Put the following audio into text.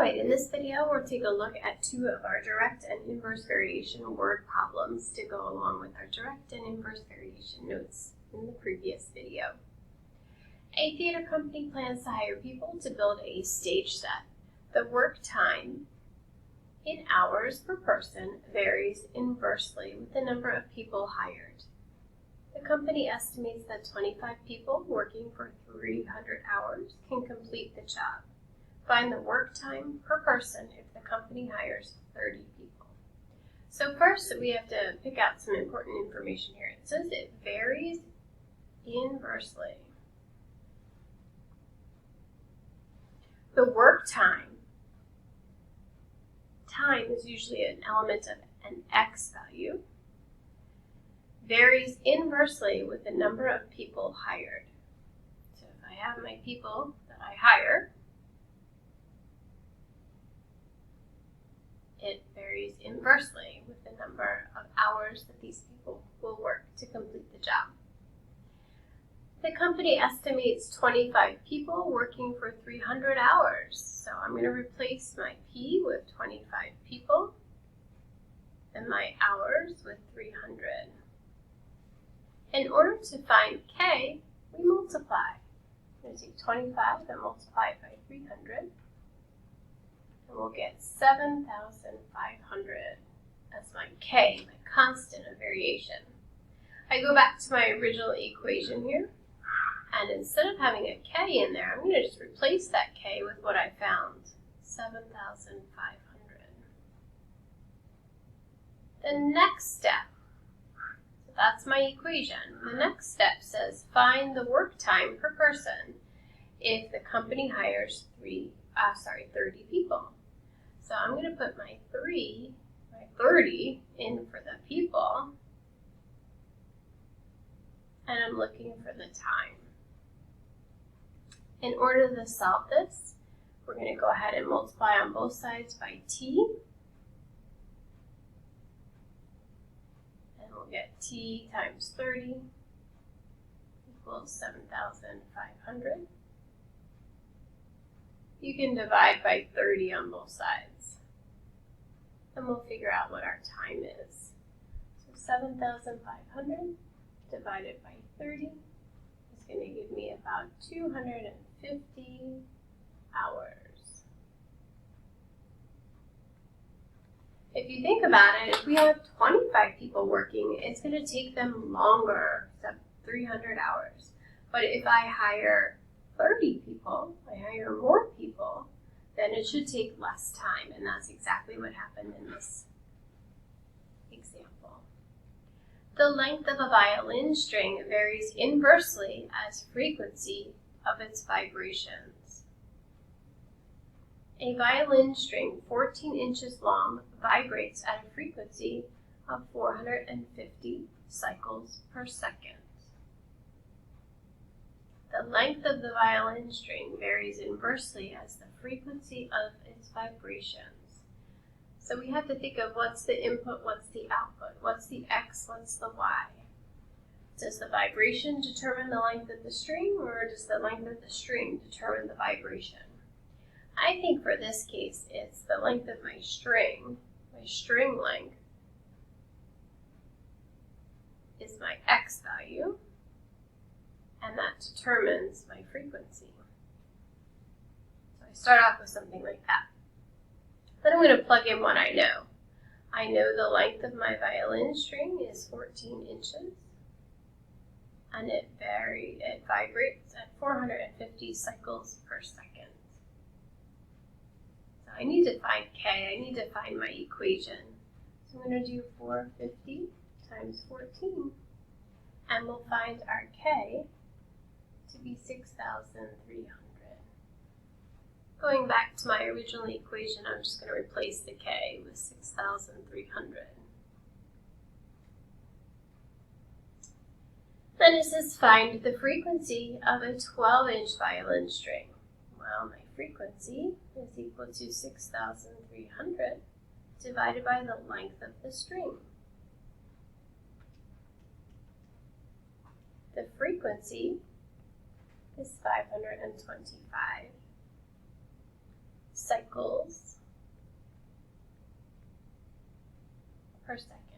Alright, in this video we'll take a look at two of our direct and inverse variation word problems to go along with our direct and inverse variation notes in the previous video. A theater company plans to hire people to build a stage set. The work time in hours per person varies inversely with the number of people hired. The company estimates that 25 people working for 300 hours can complete the job. Find the work time per person if the company hires 30 people. So first, we have to pick out some important information here. It says it varies inversely. The work time. Time is usually an element of an x value. Varies inversely with the number of people hired. So if I have my people that I hire, it varies inversely with the number of hours that these people will work to complete the job. The company estimates 25 people working for 300 hours. So I'm going to replace my P with 25 people and my hours with 300. In order to find K, we multiply. I'm going to take 25 and multiply it by 300. And we'll get 7,500 as my K, my constant of variation. I go back to my original equation here, and instead of having a K in there, I'm going to just replace that K with what I found, 7,500. The next step, so that's my equation. The next step says find the work time per person if the company hires 30 people. So I'm going to put my 30 in for the people, and I'm looking for the time. In order to solve this, we're going to go ahead and multiply on both sides by t, and we'll get t times 30 equals 7,500. You can divide by 30 on both sides, and we'll figure out what our time is. So 7,500 divided by 30 is going to give me about 250 hours. If you think about it, if we have 25 people working, it's going to take them longer, so 300 hours. But if I hire 30 people, I hire more people, then it should take less time, and that's exactly what happened in this example. The length of a violin string varies inversely as frequency of its vibrations. A violin string 14 inches long vibrates at a frequency of 450 cycles per second. The length of the violin string varies inversely as the frequency of its vibrations. So we have to think of what's the input, what's the output, what's the X, what's the Y. Does the vibration determine the length of the string, or does the length of the string determine the vibration? I think for this case, it's the length of my string length is my X value, and that determines my frequency. So I start off with something like that. Then I'm going to plug in what I know. I know the length of my violin string is 14 inches, and it vibrates at 450 cycles per second. So I need to find K, I need to find my equation. So I'm going to do 450 times 14, and we'll find our K to be 6,300. Going back to my original equation, I'm just going to replace the K with 6,300. Then it says find the frequency of a 12-inch violin string. Well, my frequency is equal to 6,300 divided by the length of the string. The frequency is 525 cycles cycles per second.